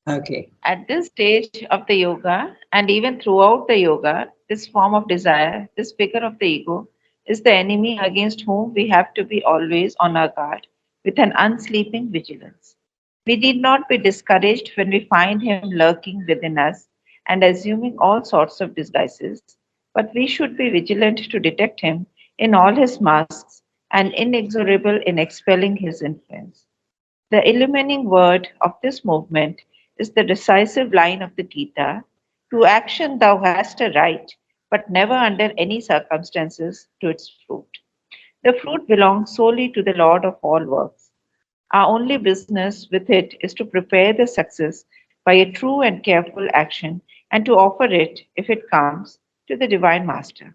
Okay. At this stage of the yoga, and even throughout the yoga, this form of desire, this figure of the ego, is the enemy against whom we have to be always on our guard with an unsleeping vigilance. We need not be discouraged when we find him lurking within us and assuming all sorts of disguises, but we should be vigilant to detect him in all his masks and inexorable in expelling his influence. The illumining word of this movement is the decisive line of the Gita: to action thou hast a right, but never under any circumstances to its fruit. The fruit belongs solely to the Lord of all works. Our only business with it is to prepare the success by a true and careful action and to offer it, if it comes, to the Divine Master.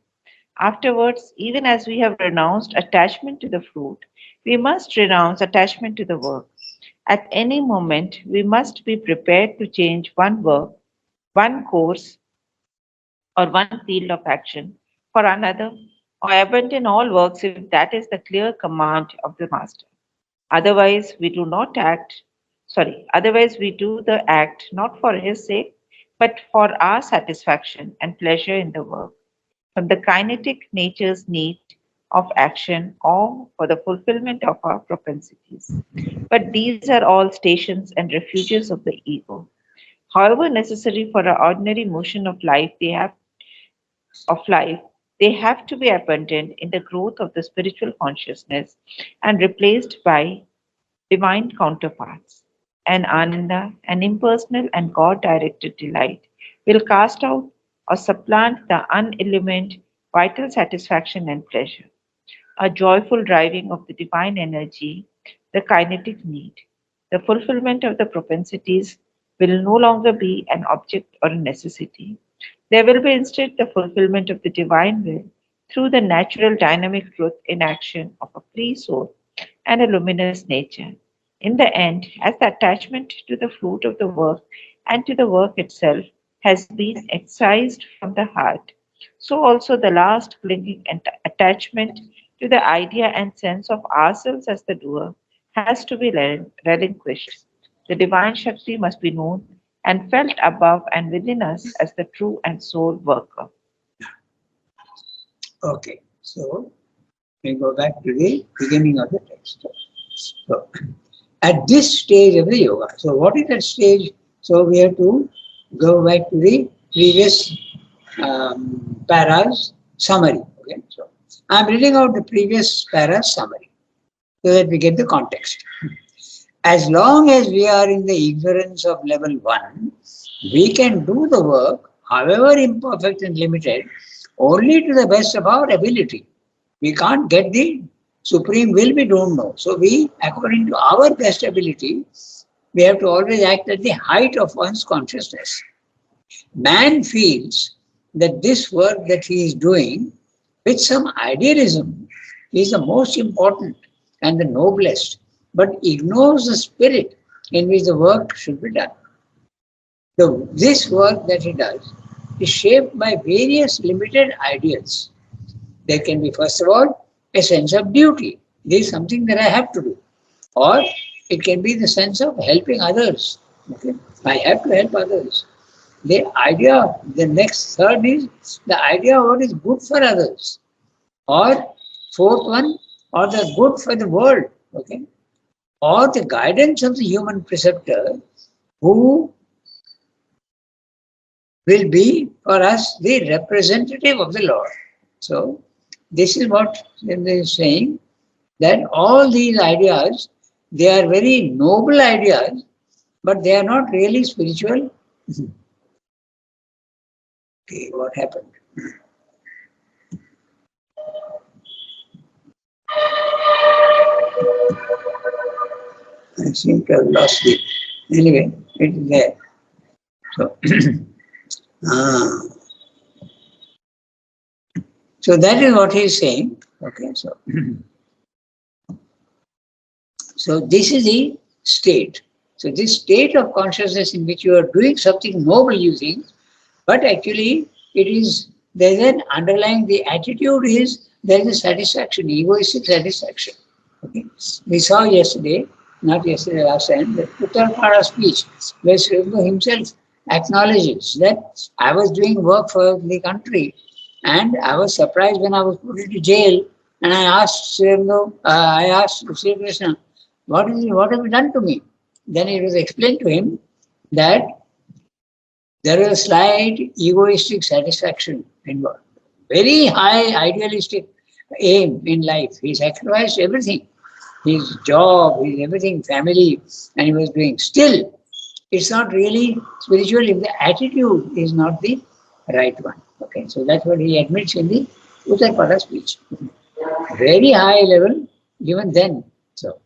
Afterwards, even as we have renounced attachment to the fruit, we must renounce attachment to the work. At any moment, we must be prepared to change one work, one course, or one field of action for another, or abandon all works if that is the clear command of the Master. Otherwise we do the act not for his sake, but for our satisfaction and pleasure in the work, from the kinetic nature's need of action or for the fulfillment of our propensities. But these are all stations and refuges of the ego. However necessary for our ordinary motion of life, they have to be abundant in the growth of the spiritual consciousness and replaced by divine counterparts. An ananda, an impersonal and God directed delight, will cast out or supplant the unillumined vital satisfaction and pleasure, a joyful driving of the divine energy, the kinetic need. The fulfillment of the propensities will no longer be an object or a necessity. There will be instead the fulfillment of the divine will through the natural dynamic truth in action of a free soul and a luminous nature. In the end, as the attachment to the fruit of the work and to the work itself has been excised from the heart, so also the last clinging attachment to the idea and sense of ourselves as the doer has to be relinquished. The divine Shakti must be known and felt above and within us as the true and sole worker. Okay. So we go back to the beginning of the text. So at this stage of the yoga, so what is that stage? So we have to go back to the previous para's summary. Okay. So I'm reading out the previous para's summary so that we get the context. As long as we are in the ignorance of level 1, we can do the work, however imperfect and limited, only to the best of our ability. We can't get the supreme will, we don't know. So we, according to our best ability, we have to always act at the height of one's consciousness. Man feels that this work that he is doing with some idealism is the most important and the noblest, but ignores the spirit in which the work should be done. So this work that he does is shaped by various limited ideals. There can be, first of all, a sense of duty. This is something that I have to do. Or it can be the sense of helping others. Okay? I have to help others. The idea, the next third is the idea of what is good for others. Or fourth one, or the good for the world. Okay? Or the guidance of the human preceptor who will be for us the representative of the Lord. So this is what they are saying, that all these ideas, they are very noble ideas, but they are not really spiritual. Okay, what happened? I seem to have lost it. Anyway, it is there. So, so that is what he is saying. Okay, so so this is the state. So this state of consciousness in which you are doing something noble, you think, but actually it is, there is an underlying, the attitude is there is a satisfaction, egoistic satisfaction. Okay. We saw yesterday not yesterday, last time, the Uttarpada speech, where Sri Aurobindo himself acknowledges that I was doing work for the country and I was surprised when I was put into jail and I asked Sri Aurobindo, I asked Sri Krishna, what have you done to me? Then it was explained to him that there is a slight egoistic satisfaction involved. Very high idealistic aim in life. He sacrificed everything. His job, his everything, family, and he was doing. Still, it's not really spiritual if the attitude is not the right one. Okay, so that's what he admits in the Uttarpada speech. Very high level, even then. So,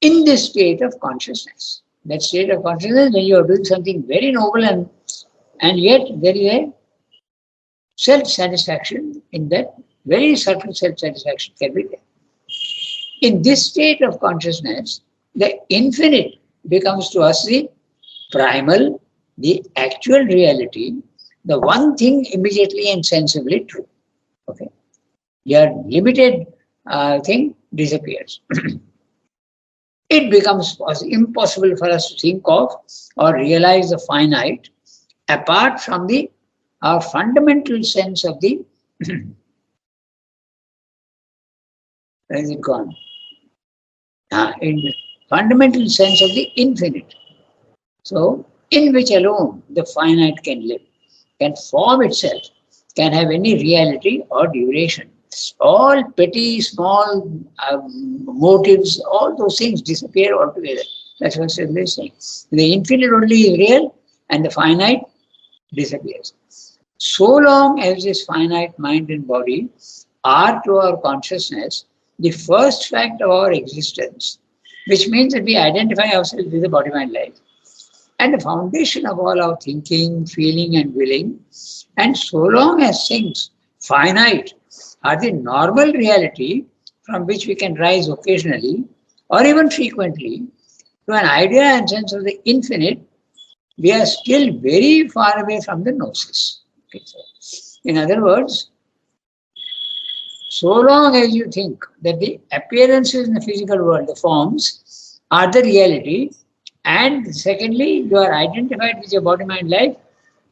in this state of consciousness, that state of consciousness when you are doing something very noble and yet there is a self-satisfaction in that, very subtle self-satisfaction can be there. In this state of consciousness, the infinite becomes to us the primal, the actual reality, the one thing immediately and sensibly true. Okay, your limited thing disappears. It becomes impossible for us to think of or realize the finite apart from our fundamental sense of the where is it gone? In the fundamental sense of the infinite. So, in which alone the finite can live, can form itself, can have any reality or duration. All petty, small motives, all those things disappear altogether. That's what Sri is saying. The infinite only is real and the finite disappears. So long as this finite mind and body are to our consciousness the first fact of our existence, which means that we identify ourselves with the body, mind, life, and the foundation of all our thinking, feeling, and willing. And so long as things finite are the normal reality from which we can rise occasionally or even frequently to an idea and sense of the infinite, we are still very far away from the gnosis. Okay, so in other words, so long as you think that the appearances in the physical world, the forms, are the reality, and secondly, you are identified with your body, mind, life,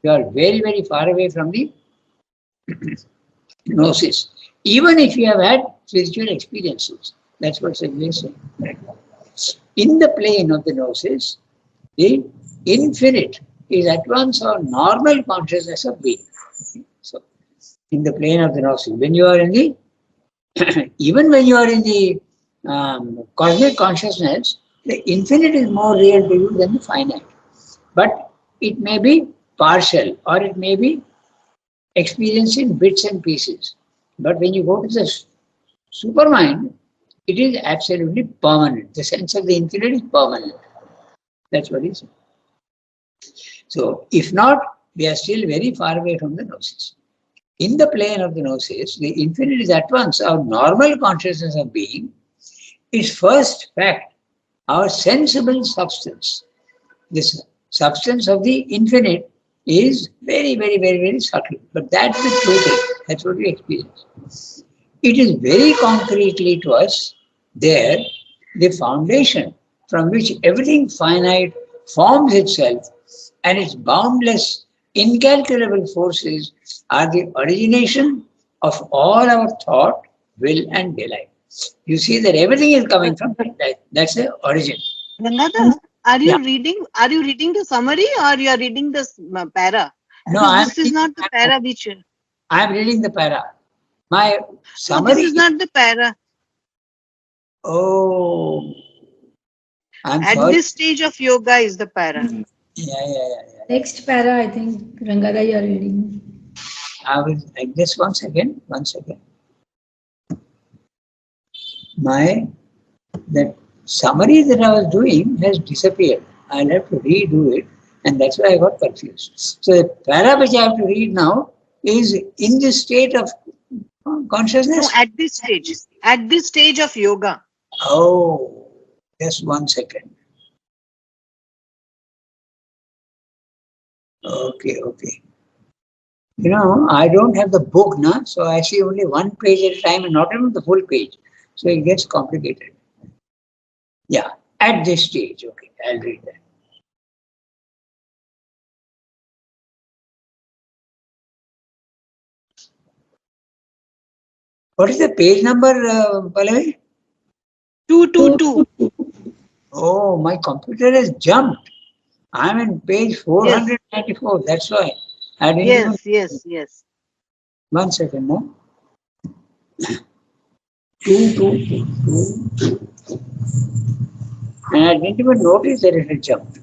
you are very, very far away from the gnosis. Even if you have had spiritual experiences, that's what Sadhguru is saying. In the plane of the gnosis, the infinite is at once our normal consciousness of being. So, in the plane of the gnosis, when you are in the even when you are in the cosmic consciousness, the infinite is more real to you than the finite. But it may be partial or it may be experienced in bits and pieces. But when you go to the supermind, it is absolutely permanent. The sense of the infinite is permanent. That's what it is. So, if not, we are still very far away from the gnosis. In the plane of the gnosis, the infinite is at once our normal consciousness of being, its first fact, our sensible substance. This substance of the infinite is very, very, very, very subtle. But that's the truth. That's what we experience. It is very concretely to us there, the foundation from which everything finite forms itself, and its boundless, incalculable forces are the origination of all our thought, will, and delight. You see that everything is coming from that. That's the origin. Ranganath, are you Yeah. reading? Are you reading the summary or you are reading this para? No, Because this is not the para which. I am reading the para. My No, summary. this is not the para. Oh, I'm At sorry. this stage of yoga is the para. Yeah. Next para, I think, Rangada, you are reading. I will just one second. That summary that I was doing has disappeared. I'll have to redo it, and that's why I got confused. So the para which I have to read now is in this state of consciousness. No, at this stage of yoga. Oh, just one second. Okay. You know, I don't have the book now, so I see only one page at a time and not even the full page. So it gets complicated. Yeah. At this stage, okay, I'll read that. What is the page number, Pallavi? 222. Oh, my computer has jumped. I'm in page 494. That's why. I didn't even. Yes. 1 second, no? 2. And I didn't even notice that it had jumped.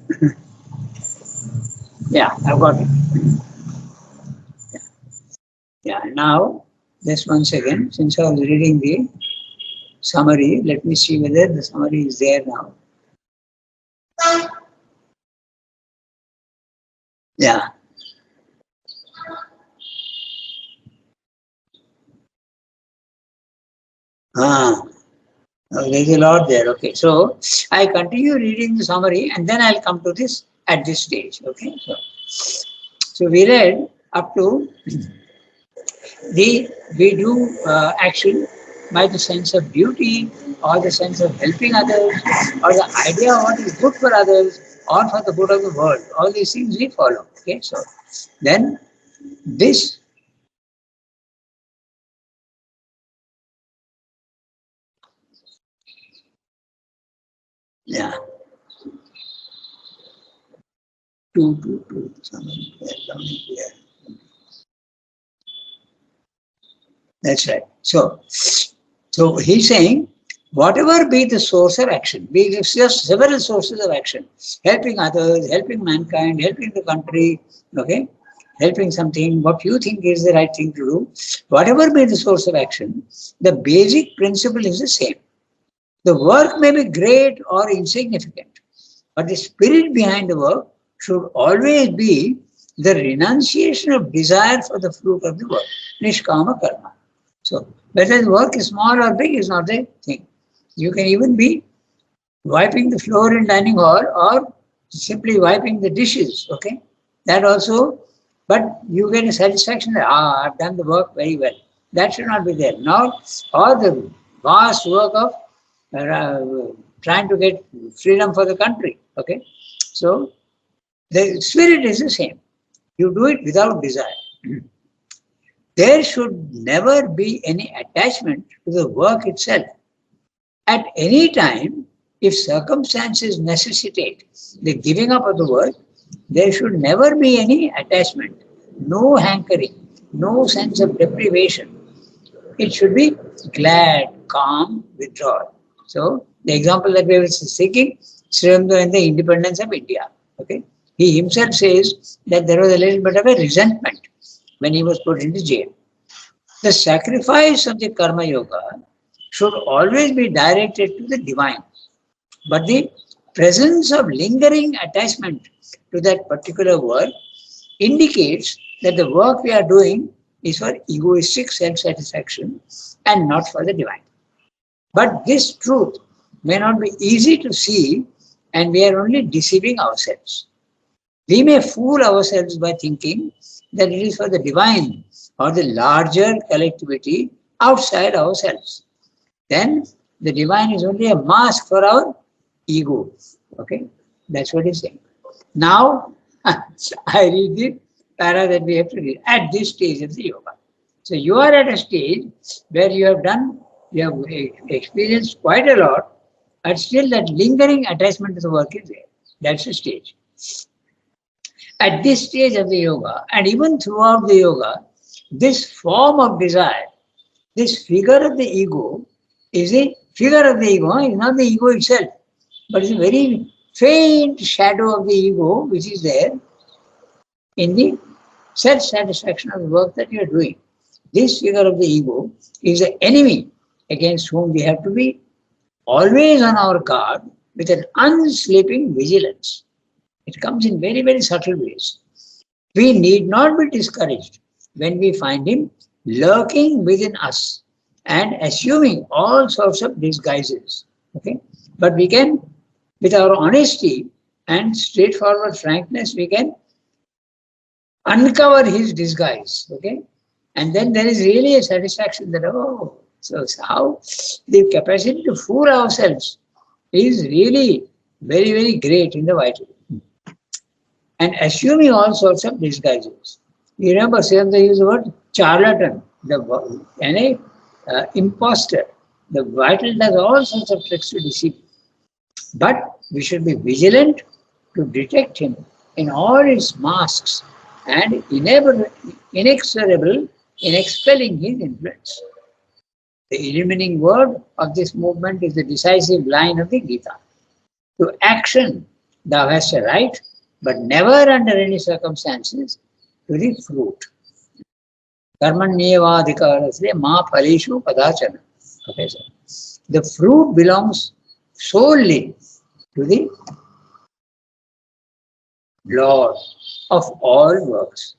Yeah, I've got it. Yeah, now, just once again, since I was reading the summary, let me see whether the summary is there now. Yeah. There's a lot there. Okay, so I continue reading the summary and then I'll come to this at this stage. Okay, so we read up to we do action by the sense of duty or the sense of helping others or the idea of what is good for others or for the good of the world. All these things we follow. Okay, so then this yeah. 2. Somebody there, down here. That's right. So he's saying, whatever be the source of action, we just several sources of action, helping others, helping mankind, helping the country, okay, helping something, what you think is the right thing to do, whatever be the source of action, the basic principle is the same. The work may be great or insignificant, but the spirit behind the work should always be the renunciation of desire for the fruit of the work, nishkama karma. So, whether the work is small or big is not the thing. You can even be wiping the floor in dining hall or simply wiping the dishes, okay? That also, but you get a satisfaction that, I've done the work very well. That should not be there. Now, all the vast work of trying to get freedom for the country, okay? So, the spirit is the same. You do it without desire. There should never be any attachment to the work itself. At any time, if circumstances necessitate the giving up of the work, there should never be any attachment, no hankering, no sense of deprivation. It should be glad, calm, withdrawal. So, the example that we were seeking, Sri Aurobindo in the independence of India. Okay, he himself says that there was a little bit of a resentment when he was put into jail. The sacrifice of the Karma Yoga should always be directed to the divine. But the presence of lingering attachment to that particular work indicates that the work we are doing is for egoistic self-satisfaction and not for the divine. But this truth may not be easy to see and we are only deceiving ourselves. We may fool ourselves by thinking that it is for the divine or the larger collectivity outside ourselves. Then the divine is only a mask for our ego. Okay, that's what he's saying. Now, I read the para that we have to read at this stage of the yoga. So you are at a stage where you have experienced quite a lot, but still that lingering attachment to the work is there. That's the stage. At this stage of the yoga, and even throughout the yoga, this form of desire, this figure of the ego, is a figure of the ego, is not the ego itself, but it's a very faint shadow of the ego which is there in the self-satisfaction of the work that you are doing. This figure of the ego is the enemy against whom we have to be always on our guard with an unsleeping vigilance. It comes in very, very subtle ways. We need not be discouraged when we find him lurking within us and assuming all sorts of disguises. Okay? But we can, with our honesty and straightforward frankness, we can uncover his disguise. Okay? And then there is really a satisfaction that, oh, so how the capacity to fool ourselves is really very, very great in the vital. And assuming all sorts of disguises. You remember, Siddhanta used the word charlatan, imposter. The vital does all sorts of tricks to deceive. But we should be vigilant to detect him in all his masks and inexorable in expelling his influence. The illumining word of this movement is the decisive line of the Gita. To action thou hast a right, but never under any circumstances to the fruit. Karmanyevadhikarasya ma phaleshu padachana. The fruit belongs solely to the Lord of all works.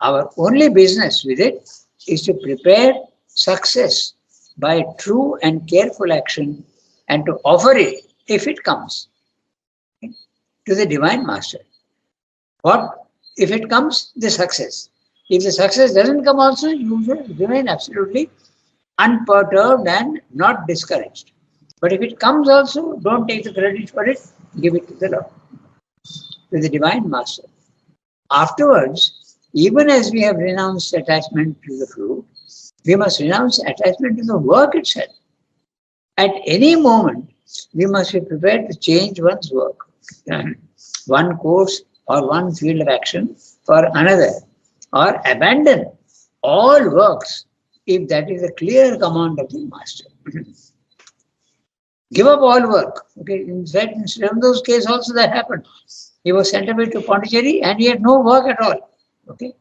Our only business with it is to prepare success by true and careful action and to offer it, if it comes, to the Divine Master. What if it comes? The success. If the success doesn't come also, you should remain absolutely unperturbed and not discouraged. But if it comes also, don't take the credit for it, give it to the Lord, to the Divine Master. Afterwards, even as we have renounced attachment to the fruit, we must renounce attachment to the work itself. At any moment, we must be prepared to change one's work, one course or one field of action for another, or abandon all works if that is a clear command of the Master. Give up all work. Okay, in fact, in Sriramda's case also that happened. He was sent away to Pondicherry and he had no work at all. Okay,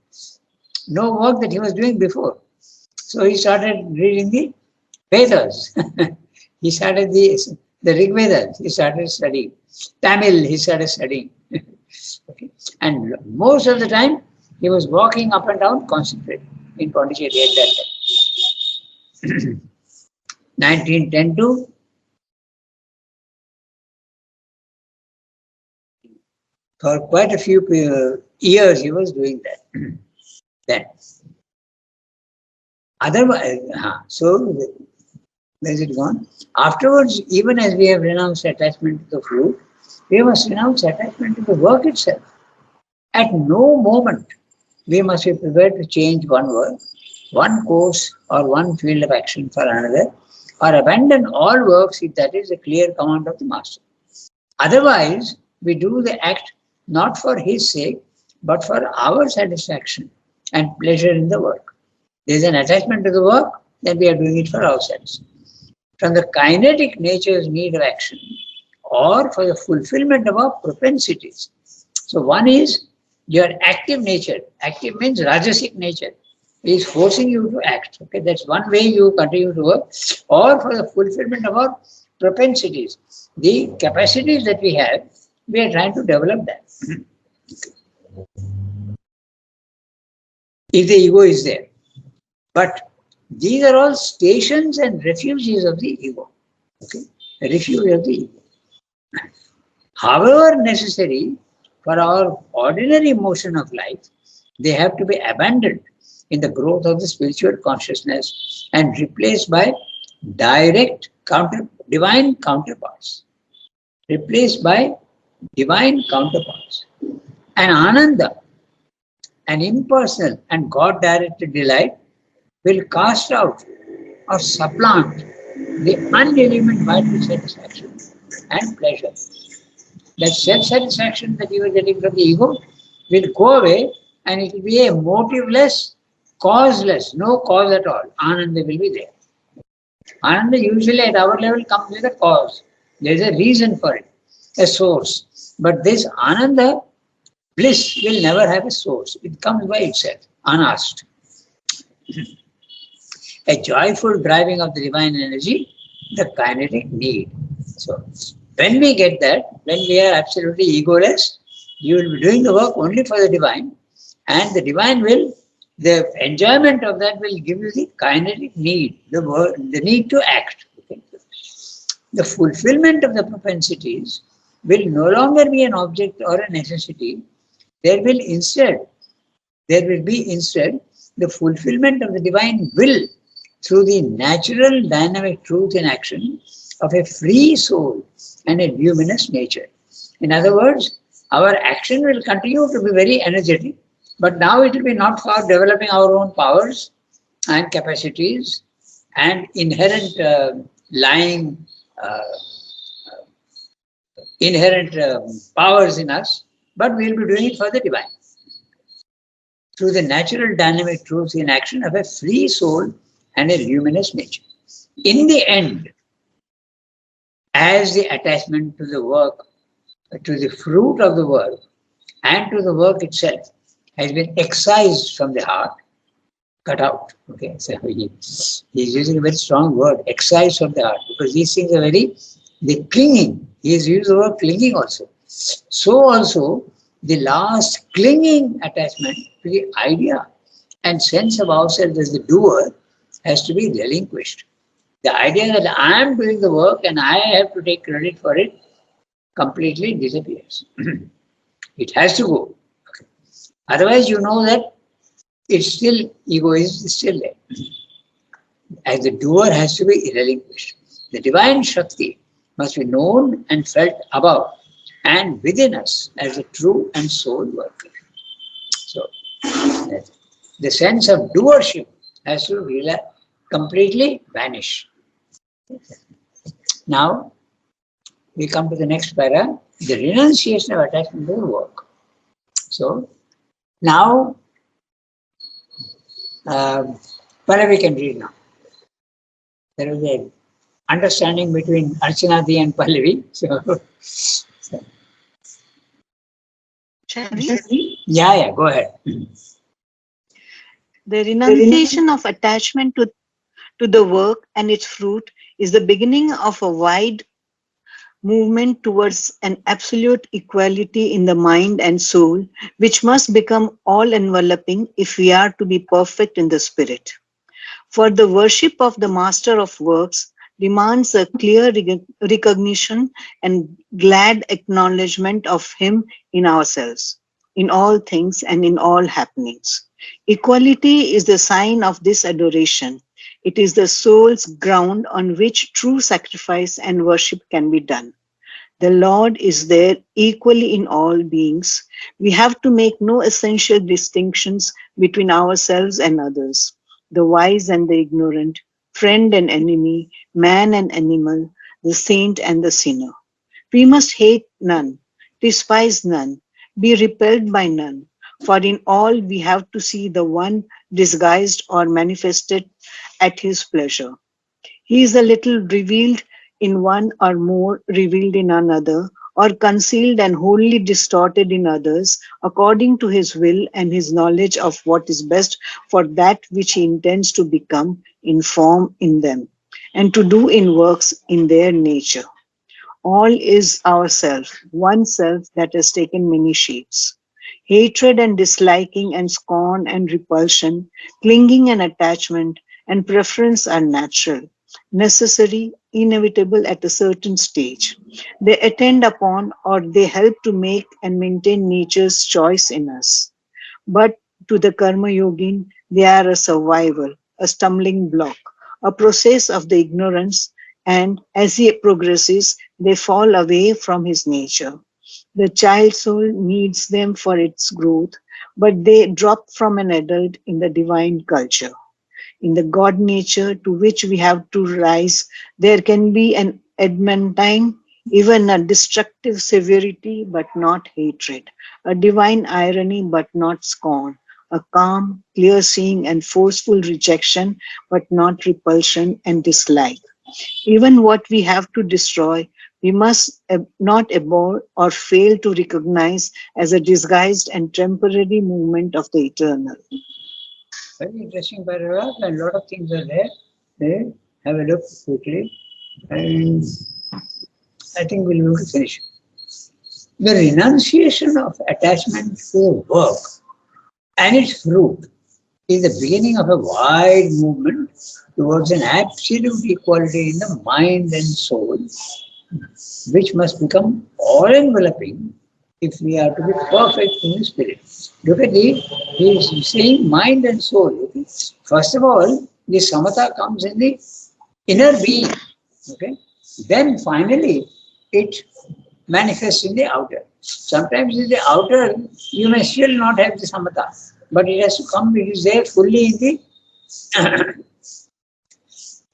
no work that he was doing before. So he started reading the Vedas. He started the Rig Vedas. He started studying Tamil. He started studying. Okay, and most of the time he was walking up and down, concentrating in Pondicherry at that time. 1910 to for quite a few years he was doing that. Then, otherwise, so where's it gone? Afterwards, even as we have renounced attachment to the fruit, we must renounce attachment to the work itself. At no moment we must be prepared to change one work, one course or one field of action for another, or abandon all works if that is a clear command of the Master. Otherwise, we do the act not for his sake, but for our satisfaction and pleasure in the work. There is an attachment to the work, then we are doing it for ourselves. From the kinetic nature's need of action, or for the fulfillment of our propensities. So one is your active nature. Active means Rajasic nature. It is forcing you to act. Okay, that's one way you continue to work. Or for the fulfillment of our propensities. The capacities that we have, we are trying to develop that. If the ego is there. But these are all stations and refuges of the ego. Okay, refuge of the ego. However necessary for our ordinary motion of life, they have to be abandoned in the growth of the spiritual consciousness and replaced by direct divine counterparts. Replaced by divine counterparts. And Ananda, an impersonal and God-directed delight, will cast out or supplant the unillumined vital satisfaction and pleasure. That self-satisfaction that you are getting from the ego will go away and it will be a motiveless, causeless, no cause at all. Ananda will be there. Ananda usually at our level comes with a cause. There is a reason for it, a source. But this Ananda, bliss, will never have a source. It comes by itself, unasked. A joyful driving of the divine energy, the kinetic need. So, when we get that, when we are absolutely egoless, you will be doing the work only for the divine, and the divine will, the enjoyment of that will give you the kinetic need, the need to act. Okay? The fulfillment of the propensities will no longer be an object or a necessity. There will be instead the fulfillment of the divine will through the natural dynamic truth in action of a free soul and a luminous nature. In other words, our action will continue to be very energetic, but now it will be not for developing our own powers and capacities and inherent lying, inherent powers in us, but we will be doing it for the divine. Through the natural dynamic truths in action of a free soul and a luminous nature. In the end, as the attachment to the work, to the fruit of the work, and to the work itself has been excised from the heart, cut out. Okay, so he's using a very strong word, excised from the heart, because these things are the clinging. He has used the word clinging also. So also, the last clinging attachment to the idea and sense of ourselves as the doer has to be relinquished. The idea that I am doing the work and I have to take credit for it completely disappears. It has to go. Okay. Otherwise, you know that it's still, ego is still there. As the doer has to be relinquished. The divine Shakti must be known and felt above and within us as a true and soul worker. So, the sense of doership has to completely vanish. Now, we come to the next para, the renunciation of attachment to the work. So, now, we can read now. There is an understanding between Archanadi and Pallavi. So, yeah, go ahead. The renunciation of attachment to the work and its fruit is the beginning of a wide movement towards an absolute equality in the mind and soul, which must become all-enveloping if we are to be perfect in the spirit. For the worship of the Master of Works demands a clear recognition and glad acknowledgement of Him in ourselves, in all things and in all happenings. Equality is the sign of this adoration. It is the soul's ground on which true sacrifice and worship can be done. The Lord is there equally in all beings. We have to make no essential distinctions between ourselves and others, the wise and the ignorant, friend and enemy, man and animal, the saint and the sinner. We must hate none, despise none, be repelled by none, for in all we have to see the one disguised or manifested at His pleasure. He is a little revealed in one or more revealed in another, or concealed and wholly distorted in others, according to His will and His knowledge of what is best for that which He intends to become in form in them, and to do in works in their nature. All is ourself, one self that has taken many shapes. Hatred and disliking and scorn and repulsion, clinging and attachment and preference are natural, necessary, inevitable at a certain stage. They attend upon or they help to make and maintain nature's choice in us. But to the Karma Yogin, they are a survival, a stumbling block, a process of the ignorance, and as he progresses, they fall away from his nature. The child soul needs them for its growth, but they drop from an adult in the divine culture. In the God nature to which we have to rise, there can be an adamantine, even a destructive severity, but not hatred, a divine irony, but not scorn, a calm, clear-seeing and forceful rejection, but not repulsion and dislike. Even what we have to destroy, we must not abhor or fail to recognize as a disguised and temporary movement of the eternal. Very interesting paragraph, and a lot of things are there. Okay. Have a look quickly, and I think we'll be able to finish. The renunciation of attachment to work and its fruit is the beginning of a wide movement towards an absolute equality in the mind and soul, which must become all-enveloping if we are to be perfect in the spirit. Look at he is saying mind and soul. Okay? First of all, the samatha comes in the inner being. Okay? then finally it manifests in the outer. Sometimes in the outer, you may still not have the samatha, but it has to come, it is there fully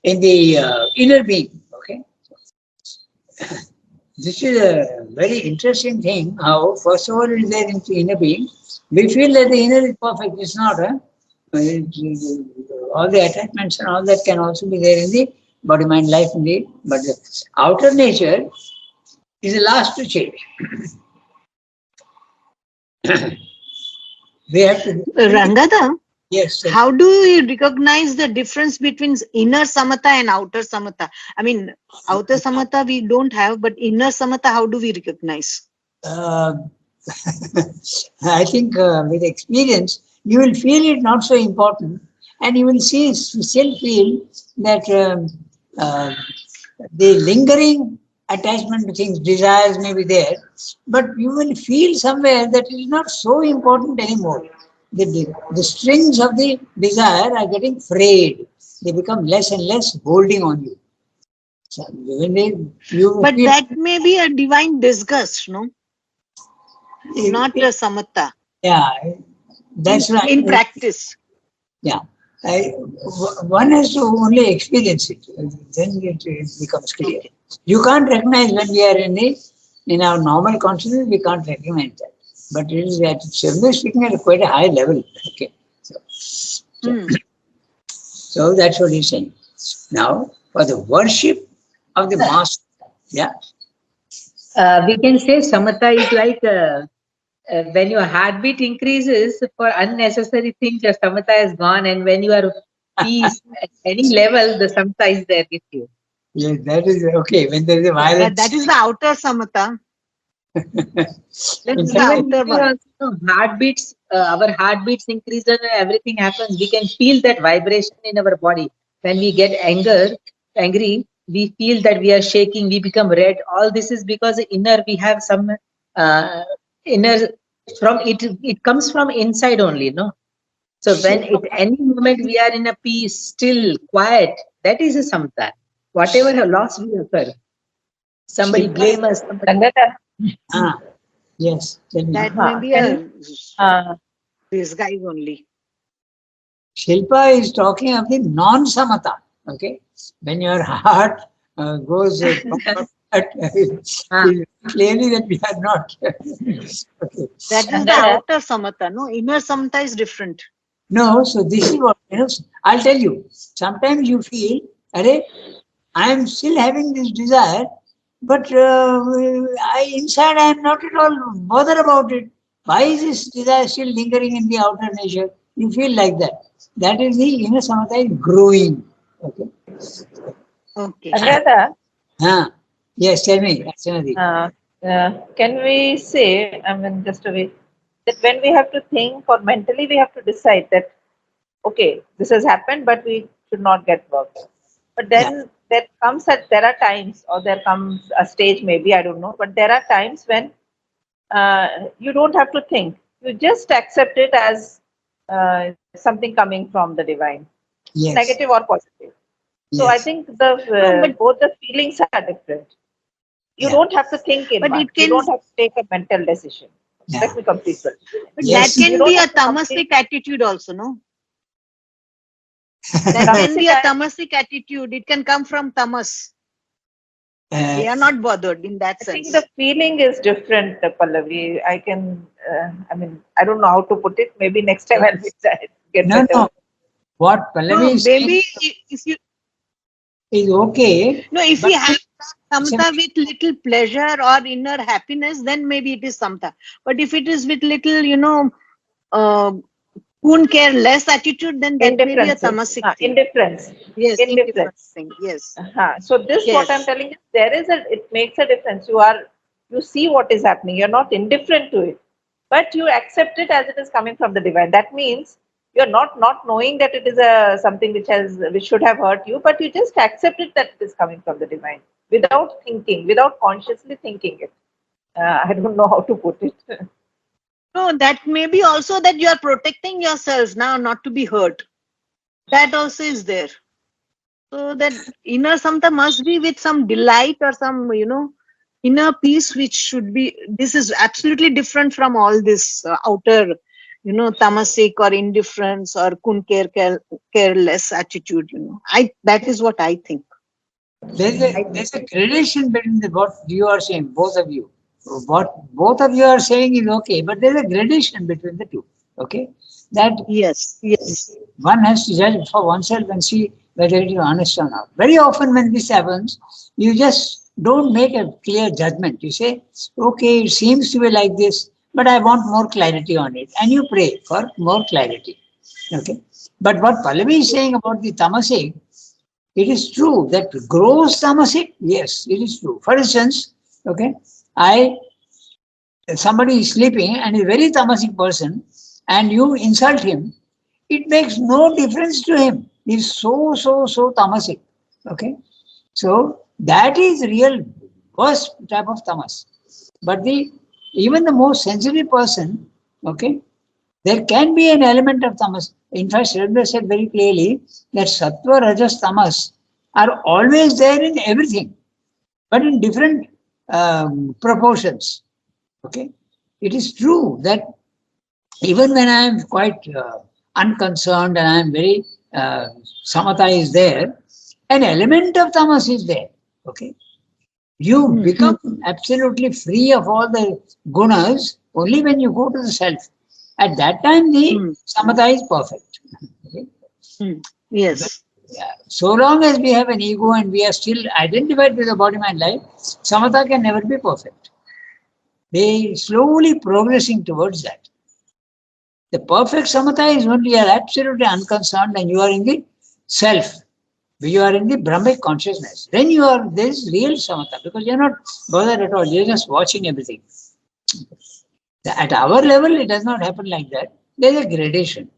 in the inner being. Okay, this is a very interesting thing. How first of all it is there in the inner being. We feel that the inner is perfect. It's not. Huh? All the attachments and all that can also be there in the body, mind, life indeed. But the outer nature is the last to change. We have to. Rangada, Yes. Sir. how do you recognize the difference between inner samatha and outer samatha? I mean, outer samatha we don't have, but inner samatha, how do we recognize? Uh, I think with experience, you will feel it not so important, and you will still feel that the lingering attachment to things, desires may be there, but you will feel somewhere that it is not so important anymore. The strings of the desire are getting frayed; they become less and less holding on you. So when you But feel, that may be a divine disgust, no? Not a samatha yeah, that's right. in practice. Yeah, one has to only experience it, then it becomes clear. Okay. You can't recognize when we are in our normal consciousness, we can't recognize that. But it is at generally speaking at quite a high level. Okay, Hmm. so that's what he's saying. Now, for the worship of the master, yeah, We can say samatha is like when your heartbeat increases for unnecessary things, your samatha is gone, and when you are peace at any level, the samatha is there with you. yes, that is okay. When there is a violence, That is the outer samatha. Then in The fact, even outer we one. also heartbeats, our heartbeats increase and everything happens. We can feel that vibration in our body. When we get angry, we feel that we are shaking, we become red. All this is because inner we have some uh, inner from it. It comes from inside only, no. So when at any moment we are in a peace, still, quiet, that is a samatha. Whatever loss we occur, somebody blame us, somebody. Ranganath, ah, yes, tell me. That may be can a uh, disguise only. Shilpa is talking of the non-samatha. Okay, when your heart goes Ah, clearly that we are not. Okay. That is the Ranganath, outer samatha. No, inner samatha is different. No, so this is what I'll tell you. Sometimes you feel, "Arey, I am still having this desire, but inside I am not at all bothered about it. Why is this desire still lingering in the outer nature?" You feel like that. That is the inner samatha is growing. Okay. Okay. Ranganath, Yes, tell me, Archana. can we say, I mean, just a way, that when we have to think or mentally we have to decide that, okay, this has happened, but we should not get worked. But Yeah. then there are times, or there comes a stage, maybe, I don't know, but there are times when you don't have to think. You just accept it as something coming from the divine, Yes. negative or positive. So I Yes. think the No, but both the feelings are different. You Yeah. don't have to think in but one. it You can don't have to take a mental decision. Yeah. Let me complete first. but that Yes. You can be don't a have to complete tamasic attitude also, no? That can tamasic. be a tamasic attitude. It can come from tamas. Uh, They are not bothered in that I think the sense. feeling is different, Pallavi. I can, I mean, I don't know how to put it. Maybe next time I'll get no, better. no. What Pallavi No, is saying maybe if you is okay, no, if but we have it's samatha with little pleasure or inner happiness, then maybe it is samatha. But if it is with little, uh, won't care less attitude, then that may be a Indifferences. tamasic thing. Indifference. Yes, indifferent Indifference. thing. Yes, So this what I'm yes. telling is it makes a difference. You see what is happening. You're not indifferent to it, but you accept it as it is coming from the divine. That means you're not knowing that it is a something which should have hurt you, but you just accept it that it is coming from the divine without thinking, without consciously thinking it. I don't know how to put it. No, that may be also that you are protecting yourself now not to be hurt. That also is there. So that inner samatha must be with some delight or some, inner peace, which should be, this is absolutely different from all this outer, tamasic or indifference or careless attitude, that is what I think. There's a gradation between what you are saying, both of you. What both of you are saying is okay, but there's a gradation between the two. Okay, that Yes. one has to judge for oneself and see whether it is honest or not. Very often when this happens, you just don't make a clear judgment. You say, okay, it seems to be like this, but I want more clarity on it. And you pray for more clarity. Okay. But what Pallavi is saying about the tamasic, it is true that gross tamasic, yes, it is true. For instance, okay, I somebody is sleeping and is a very tamasic person, and you insult him, it makes no difference to him. He's so tamasic. Okay. So that is real worst type of tamas. But even the most sensitive person, okay, there can be an element of tamas. In fact, Sridhar said very clearly that sattva, rajas, tamas are always there in everything, but in different proportions. Okay. It is true that even when I am quite unconcerned and I am very samatha is there, an element of tamas is there. Okay, you become absolutely free of all the gunas only when you go to the self. At that time, the samatha is perfect. Okay? Yes. Yeah. So long as we have an ego and we are still identified with the body, mind, life, samatha can never be perfect. They slowly progressing towards that. The perfect samatha is when you are absolutely unconcerned and you are in the self. You are in the Brahmic consciousness. Then you are this real samatha because you are not bothered at all. You are just watching everything. At our level, it does not happen like that. There is a gradation.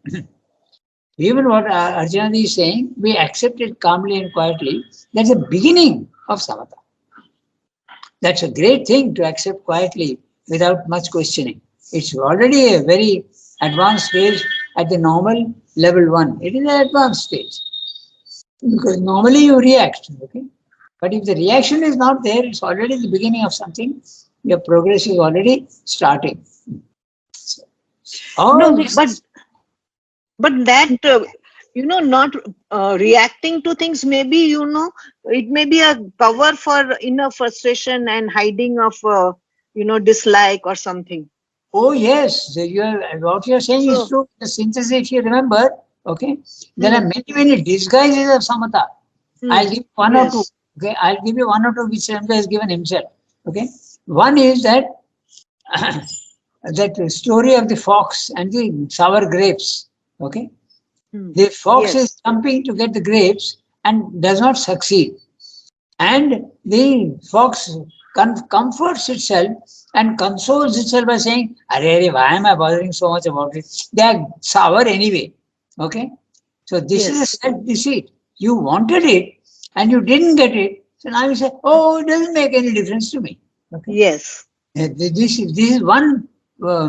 Even what Arjuna is saying, we accept it calmly and quietly. That's the beginning of samatha. That's a great thing to accept quietly without much questioning. It's already a very advanced stage at the normal level 1. It is an advanced stage. Because normally you react, okay? But if the reaction is not there, it's already the beginning of something. Your progress is already starting. So, all No, this, but that, not reacting to things, maybe, it may be a cover for inner frustration and hiding of, dislike or something. oh yes, what you're saying is So, true. The synthesis, if you remember, okay, there are many disguises of samatha. I'll give one or two. yes. Okay, I'll give you one or two which Sandra has given himself. Okay, one is that that story of the fox and the sour grapes. Okay, the fox is Yes. jumping to get the grapes and does not succeed, and the fox comforts itself and consoles itself by saying, "Arey, why am I bothering so much about it? They are sour anyway." Okay, so this is a Yes. self-deceit. You wanted it and you didn't get it. So now you say, oh, it doesn't make any difference to me. Okay. Yes. This is one uh,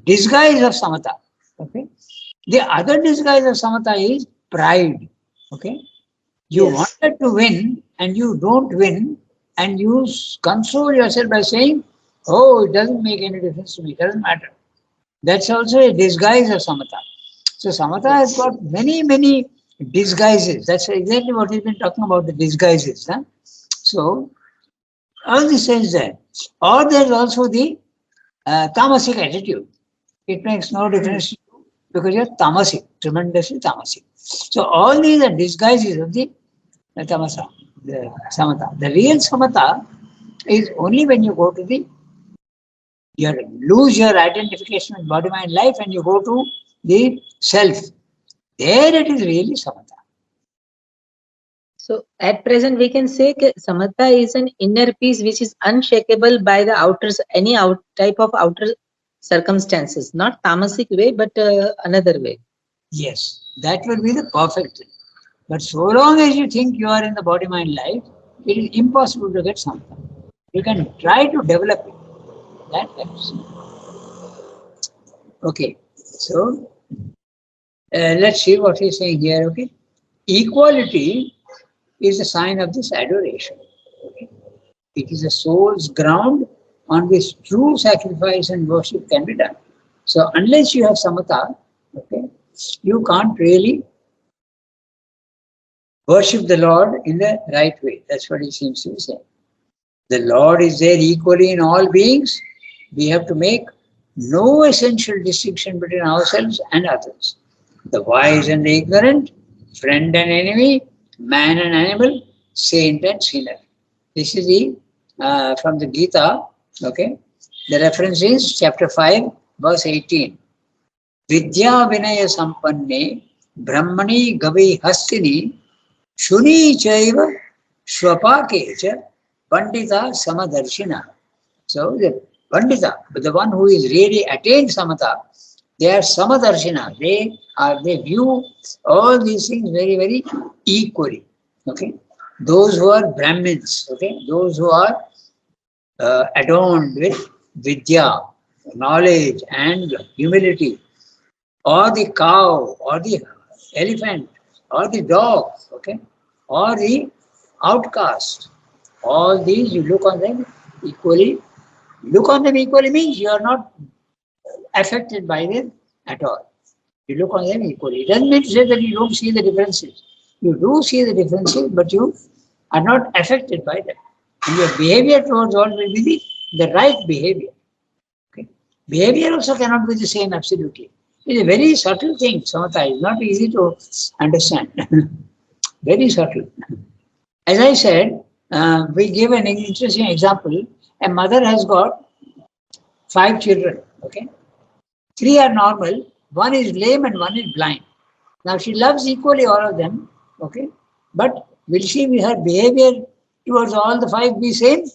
disguise of samatha. Okay. The other disguise of samatha is pride. Okay. You Yes. wanted to win and you don't win, and you console yourself by saying, oh, it doesn't make any difference to me. It doesn't matter. That's also a disguise of samatha. So samatha has Yes. got many disguises. That's exactly what we've been talking about, the disguises. Huh? So all this is there. Or there's also the tamasic attitude. It makes no difference to you because you're tamasic, tremendously tamasic. So all these are disguises of the tamasa, the samatha. The real samatha is only when you go to you lose your identification with body, mind, life, and you go to the self. There it is really samatha. So at present, we can say that samatha is an inner peace which is unshakable by the any type of outer circumstances, not tamasic way, but another way. Yes, that will be the perfect thing. But so long as you think you are in the body, mind, life, it is impossible to get samatha. You can try to develop it. That helps. Okay, so let's see what he's saying here. Okay, equality is a sign of this adoration. Okay? It is a soul's ground on which true sacrifice and worship can be done. So unless you have samatha, okay, you can't really worship the Lord in the right way. That's what he seems to be saying. The Lord is there equally in all beings. We have to make no essential distinction between ourselves and others. The wise and the ignorant, friend and enemy, man and animal, saint and sinner. This is the from the Gita. Okay, the reference is chapter 5, verse 18. Vidya Vinaya Sampanne Brahmani Gavi Hastini Shuni Chaiva Shwapakecha Pandita Samadarshina. So the Pandita, the one who is really attained samatha, they are Samadarshina. They view all these things very, very equally. Okay. Those who are Brahmins, okay, those who are adorned with Vidya, knowledge and humility, or the cow, or the elephant, or the dog, okay, or the outcast. All these you look on them equally. Look on them equally means you are not affected by them at all. You look on them equally. It doesn't mean to say that you don't see the differences. You do see the differences, but you are not affected by them. And your behavior towards all will be the right behavior. Okay? Behavior also cannot be the same absolutely. It is a very subtle thing, samatha. It's not easy to understand. Very subtle. As I said, we give an interesting example. A mother has got 5 children. Okay, 3 are normal, 1 is lame and 1 is blind. Now she loves equally all of them. Okay, but will she, her behavior towards all the 5 be same?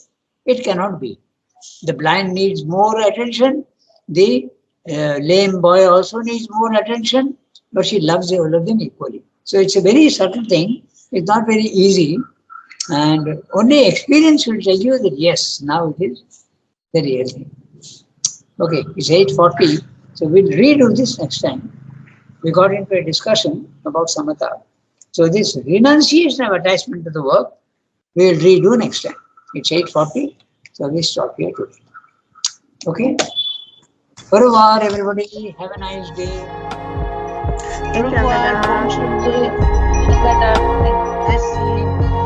It cannot be. The blind needs more attention. The lame boy also needs more attention, but she loves all of them equally. So it's a very subtle thing. It's not very easy, and only experience will tell you that yes, now it is the real thing. Okay, it's 8:40, so we'll redo this next time. We got into a discussion about samatha. So this renunciation of attachment to the work, we'll redo next time. It's 8:40, so we stop here today. Okay? Au revoir, everybody. Have a nice day. Ranganath. Ranganath. Bless you.